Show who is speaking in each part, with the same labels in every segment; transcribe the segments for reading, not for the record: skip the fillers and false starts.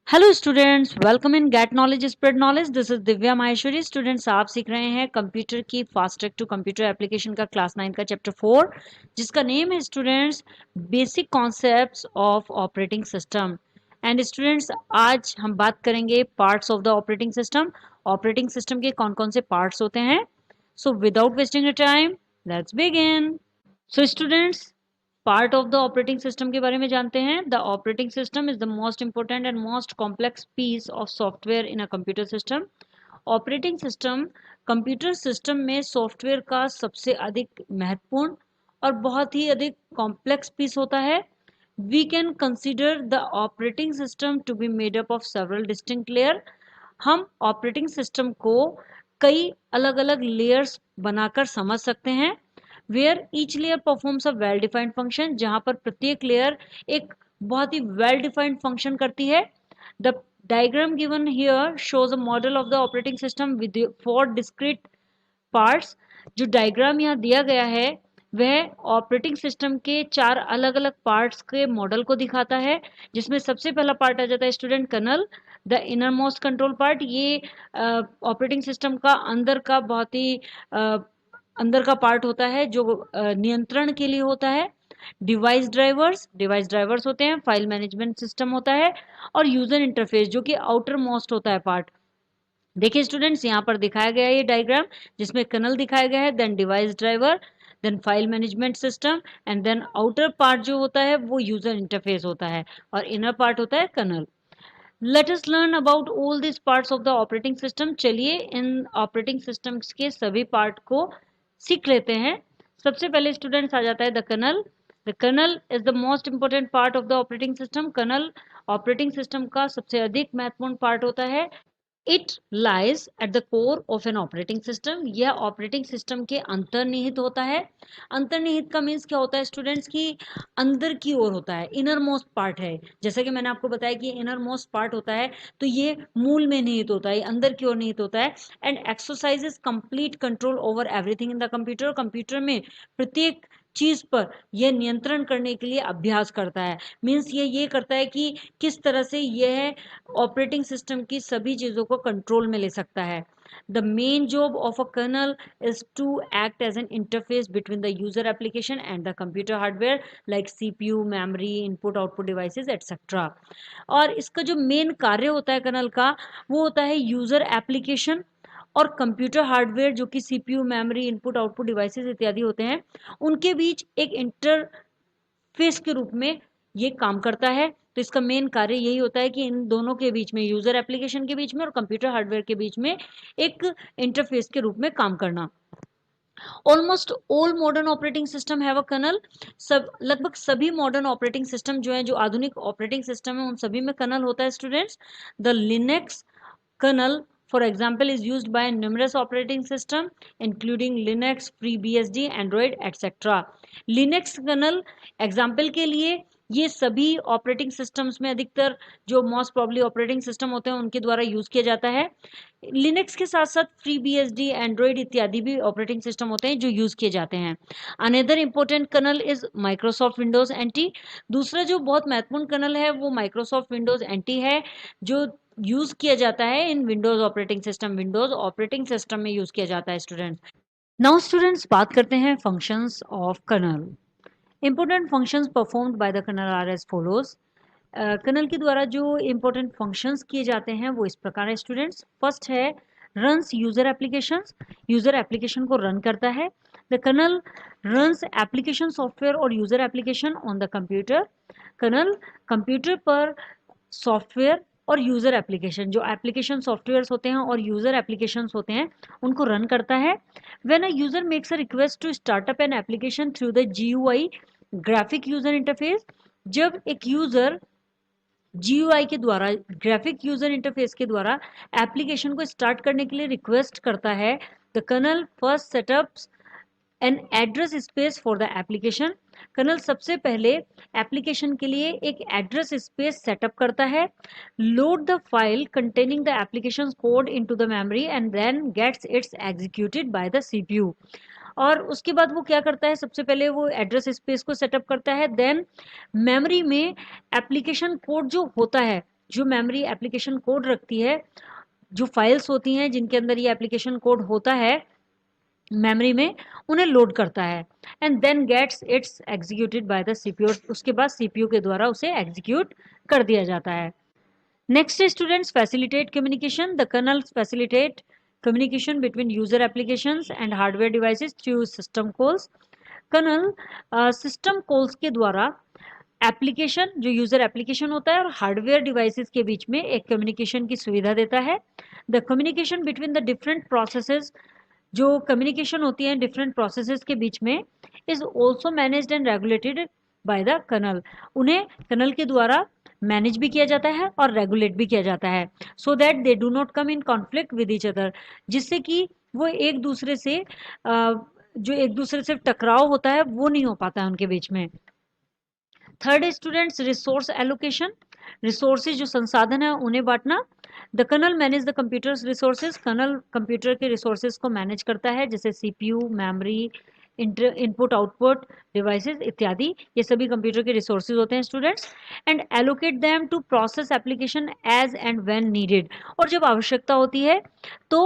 Speaker 1: Hello students, welcome in get knowledge spread knowledge. This is Divya Maheshwari. Students, आप सीख रहे हैं कंप्यूटर की fast track to computer application का क्लास 9 का चैप्टर 4, जिसका नेम है students basic concepts of operating system. And students, आज हम बात करेंगे parts of the operating system. Operating system के कौन कौन से पार्ट्स होते हैं। So without wasting time, let's begin. So students, part of the operating system के बारे में जानते हैं। The operating system is the most important and most complex piece of software in a computer system. Operating system computer system में software का सबसे अधिक महत्वपूर्ण और बहुत ही अधिक कॉम्प्लेक्स पीस होता है। We can consider the operating system to be made up of several distinct layer. हम ऑपरेटिंग सिस्टम को कई अलग अलग लेयर्स बनाकर समझ सकते हैं। Where each layer performs a well defined function, जहां पर प्रत्येक लेयर एक बहुत ही वेल डिफाइंड फंक्शन करती है। The diagram given here shows a model of the operating system with 4 discrete parts. जो डायग्राम यहाँ दिया गया है वह ऑपरेटिंग सिस्टम के 4 अलग अलग पार्ट्स के मॉडल को दिखाता है, जिसमें सबसे पहला पार्ट आ जाता है student kernel, the inner most control part. ये ऑपरेटिंग सिस्टम का अंदर का बहुत ही अंदर का पार्ट होता है जो नियंत्रण के लिए होता है। डिवाइस ड्राइवर्स होते हैं। फाइल मैनेजमेंट सिस्टम होता है। और यूजर इंटरफेस जो कि आउटर मोस्ट होता है पार्ट। देखिए स्टूडेंट्स, यहाँ पर दिखाया गया है ये डायग्राम, जिसमें कर्नल दिखाया गया है, then device driver, then file management system, and then outer part जो होता है वो यूजर इंटरफेस होता है और इनर पार्ट होता है kernel. Let us learn about all this parts of the operating system. चलिए इन ऑपरेटिंग सिस्टम्स के सभी पार्ट को सीख लेते हैं। सबसे पहले स्टूडेंट्स आ जाता है the kernel. The kernel is the most important part of the operating system. Kernel operating system का सबसे अधिक महत्वपूर्ण पार्ट होता है। It lies at the core of an operating system. यह ऑपरेटिंग सिस्टम के अंतर्निहित होता है। अंतर्निहित का मीन्स क्या होता है स्टूडेंट्स की अंदर की ओर होता है, इनर मोस्ट पार्ट है। जैसा कि मैंने आपको बताया कि इनर मोस्ट पार्ट होता है, तो ये मूल में निहित होता है, अंदर की ओर निहित होता है। And exercises complete control over everything in the computer. Computer में प्रत्येक चीज पर यह नियंत्रण करने के लिए अभ्यास करता है। मीन्स ये करता है कि किस तरह से यह ऑपरेटिंग सिस्टम की सभी चीजों को कंट्रोल में ले सकता है। The main job of a kernel is to act as an interface between the user application and the computer hardware like CPU, memory, input output devices etc. और इसका जो मेन कार्य होता है कर्नल का, वो होता है यूजर एप्लीकेशन और कंप्यूटर हार्डवेयर जो कि CPU, memory, input output devices इत्यादि होते हैं, उनके बीच एक इंटरफेस के रूप में ये काम करता है। तो इसका मेन कार्य यही होता है कि इन दोनों के बीच में, यूजर एप्लीकेशन के बीच में और कंप्यूटर हार्डवेयर के बीच में, एक इंटरफेस के रूप में काम करना। Almost all modern operating system have a kernel. सब लगभग सभी मॉडर्न ऑपरेटिंग सिस्टम जो है, जो आधुनिक ऑपरेटिंग सिस्टम है, उन सभी में कर्नल होता है students. The Linux kernel, for example, is used by numerous operating system including Linux, FreeBSD, Android, etc. Linux kernel example के लिए ये सभी ऑपरेटिंग सिस्टम्स में अधिकतर जो मोस्ट प्रॉब्ली ऑपरेटिंग सिस्टम होते हैं उनके द्वारा यूज किया जाता है। लिनक्स के साथ साथ FreeBSD, एंड्रॉइड इत्यादि भी ऑपरेटिंग सिस्टम होते हैं जो यूज किए जाते हैं। Another important kernel is Microsoft Windows NT. दूसरा जो बहुत महत्वपूर्ण कर्नल है वो माइक्रोसॉफ्ट विंडोज एनटी है, जो यूज किया जाता है in Windows operating system. Windows operating system में यूज किया जाता है स्टूडेंट्स। नाउ स्टूडेंट्स, बात करते हैं functions of kernel. Important functions performed by the kernel are as follows. Kernel के द्वारा जो इंपॉर्टेंट फंक्शंस किए जाते हैं वो इस प्रकार है स्टूडेंट्स। फर्स्ट है runs user applications. User application को रन करता है। The kernel runs application software और user application on the computer. Kernel computer पर सॉफ्टवेयर और यूजर एप्लीकेशन, जो एप्लीकेशन सॉफ्टवेयर्स होते हैं और यूजर एप्लीकेशंस होते हैं, उनको रन करता है। When a user makes a request to start up an application through the GUI, graphic user interface, जब एक यूजर जीयूआई के द्वारा, ग्राफिक यूजर इंटरफेस के द्वारा एप्लीकेशन को स्टार्ट करने के लिए रिक्वेस्ट करता है, the kernel first setups an address space for the application. Kernel सबसे पहले एप्लीकेशन के लिए एक एड्रेस स्पेस सेटअप करता है। Load the file containing the application code into the memory and then gets its executed by the CPU. और उसके बाद वो क्या करता है, सबसे पहले वो एड्रेस स्पेस को सेटअप करता है, देन मेमोरी में एप्लीकेशन कोड जो होता है जो मेमोरी एप्लीकेशन कोड रखती है, जो फाइल्स होती हैं जिनके अंदर ये एप्लीकेशन कोड होता है मेमोरी में, उन्हें लोड करता है and then gets its executed by the CPU. उसके बाद सीपीयू के द्वारा उसे एग्जीक्यूट कर दिया जाता है। Next students, facilitate communication. The kernel facilitate communication between user applications and hardware devices through system calls। Kernel system calls के द्वारा एप्लीकेशन, जो यूजर एप्लीकेशन होता है, और हार्डवेयर डिवाइसेस के बीच में एक कम्युनिकेशन की सुविधा देता है। द communication between the different processes, जो कम्युनिकेशन होती है डिफरेंट प्रोसेसेस के बीच में, is also managed and regulated by the kernel. उन्हें कर्नल के द्वारा मैनेज भी किया जाता है और रेगुलेट भी किया जाता है, so that they do not come in conflict with each other, जिससे कि वो एक दूसरे से जो एक दूसरे से टकराव होता है वो नहीं हो पाता है उनके बीच में। Third students, resource allocation. Resources, जो संसाधन है उन्हें बांटना। The kernel manage the computer's resources. Kernel computer के रिसोर्सेज को मैनेज करता है, जैसे CPU, memory, input output devices इत्यादि, ये सभी कंप्यूटर के रिसोर्सेज होते हैं students. And allocate them to process application as and when needed, और जब आवश्यकता होती है तो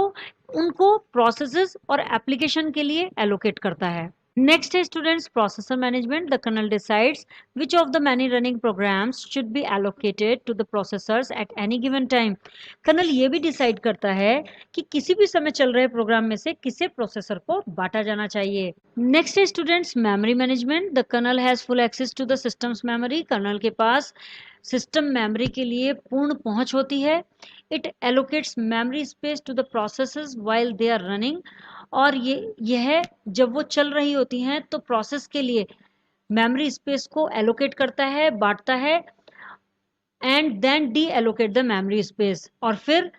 Speaker 1: उनको प्रोसेसेस और एप्लीकेशन के लिए एलोकेट करता है। Next is students, processor management. The kernel decides which of the many running programs should be allocated to the processors at any given time। Kernel ये भी डिसाइड करता है कि किसी भी समय चल रहे प्रोग्राम में से किसे प्रोसेसर को बांटा जाना चाहिए। नेक्स्ट है students, memory management. The kernel has full access to the system's memory. Kernel के पास सिस्टम मेमोरी के लिए पूर्ण पहुंच होती है। It allocates memory space to the processes while they are running, और यह जब वो चल रही होती हैं तो प्रोसेस के लिए मेमोरी स्पेस को एलोकेट करता है, बांटता है, and then deallocate the memory space, और फिर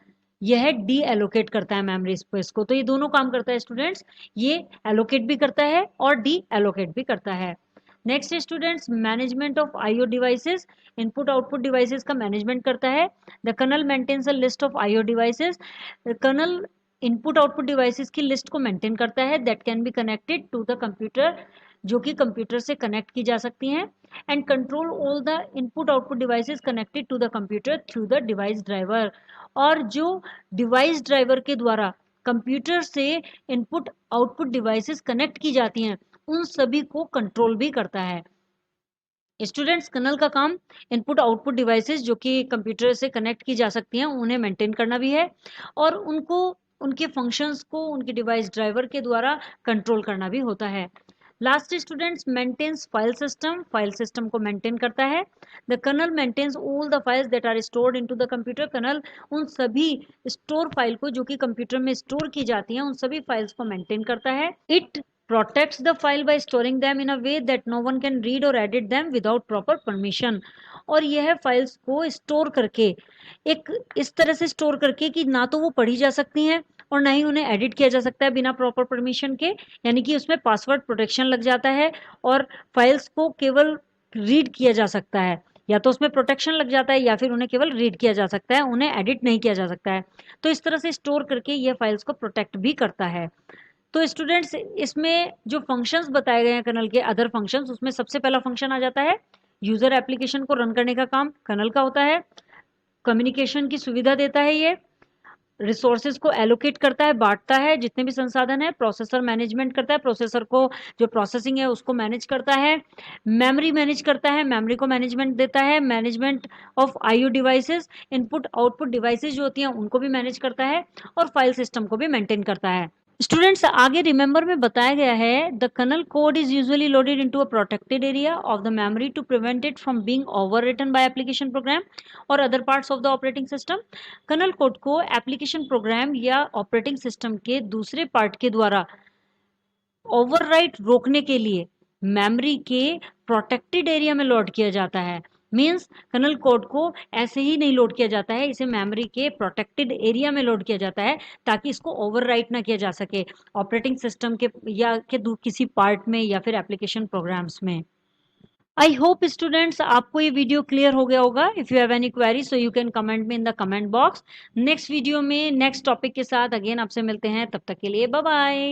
Speaker 1: यह डी एलोकेट करता है मेमोरी स्पेस को। तो ये दोनों काम करता है स्टूडेंट्स, ये एलोकेट भी करता है और डी एलोकेट भी करता है। Next students, management of IO devices. Input output devices का मैनेजमेंट करता है। The kernel maintains a list of IO devices. Kernel input output devices की लिस्ट को मेंटेन करता है that can be connected to the computer, जो कि computer से कनेक्ट की जा सकती हैं। And control all the input output devices connected to the computer through the device driver, और जो डिवाइस ड्राइवर के द्वारा कंप्यूटर से इनपुट आउटपुट डिवाइसेस कनेक्ट की जाती हैं उन सभी को कंट्रोल भी करता है। स्टूडेंट्स, कर्नल का काम इनपुट आउटपुट डिवाइसेस जो कि कंप्यूटर से कनेक्ट की जा सकती हैं उन्हें मेंटेन करना भी है, और उनको उनके फंक्शंस को उनके डिवाइस ड्राइवर के द्वारा कंट्रोल करना भी होता है। Last students, maintains file system. File system को मेंटेन करता है। The kernel maintains all the files that are stored into the computer. Kernel उन सभी स्टोर फाइल को जो कि कंप्यूटर में स्टोर की जाती हैं उन सभी फाइल्स को मेंटेन करता है। It protects the file by storing them in a way that no one can read or edit them without proper permission। और यह फाइल्स को स्टोर करके एक इस तरह से स्टोर करके कि ना तो वो पढ़ी जा सकती हैं और ना ही उन्हें एडिट किया जा सकता है बिना प्रॉपर परमिशन के, यानी कि उसमें पासवर्ड प्रोटेक्शन लग जाता है और फाइल्स को केवल रीड किया जा सकता है, या तो उसमें प्रोटेक्शन लग जाता है या फिर उन्हें केवल रीड किया जा सकता है, उन्हें एडिट नहीं किया जा सकता है। तो इस तरह से स्टोर करके यह फाइल्स को प्रोटेक्ट भी करता है। तो स्टूडेंट्स, इसमें जो फंक्शंस बताए गए हैं कर्नल के, अदर फंक्शंस, उसमें सबसे पहला फंक्शन आ जाता है यूजर एप्लीकेशन को रन करने का काम कर्नल का होता है। कम्युनिकेशन की सुविधा देता है, ये रिसोर्सेज को एलोकेट करता है, बांटता है जितने भी संसाधन है। प्रोसेसर मैनेजमेंट करता है, प्रोसेसर को जो प्रोसेसिंग है उसको मैनेज करता है। मेमोरी मैनेज करता है, मेमोरी को मैनेजमेंट देता है। Management of IO devices, input output devices जो होती हैं उनको भी मैनेज करता है, और फाइल सिस्टम को भी मेंटेन करता है। स्टूडेंट्स, आगे रिमेंबर में बताया गया है the kernel code is usually loaded into a protected area of the memory to prevent it from being overwritten by application program और other parts of the operating system. Kernel code को application program या operating system के दूसरे part के द्वारा overwrite रोकने के लिए मेमोरी के प्रोटेक्टेड एरिया में लोड किया जाता है। मीन्स कर्नल कोड को ऐसे ही नहीं लोड किया जाता है, इसे मेमोरी के प्रोटेक्टेड एरिया में लोड किया जाता है ताकि इसको ओवरराइट ना किया जा सके ऑपरेटिंग सिस्टम के या के किसी पार्ट में या फिर एप्लीकेशन प्रोग्राम्स में। आई होप स्टूडेंट्स आपको ये वीडियो क्लियर हो गया होगा। If you have any query so you can comment में in the comment box. Next video में नेक्स्ट टॉपिक के साथ अगेन आपसे मिलते हैं, तब तक के लिए बाय बाय।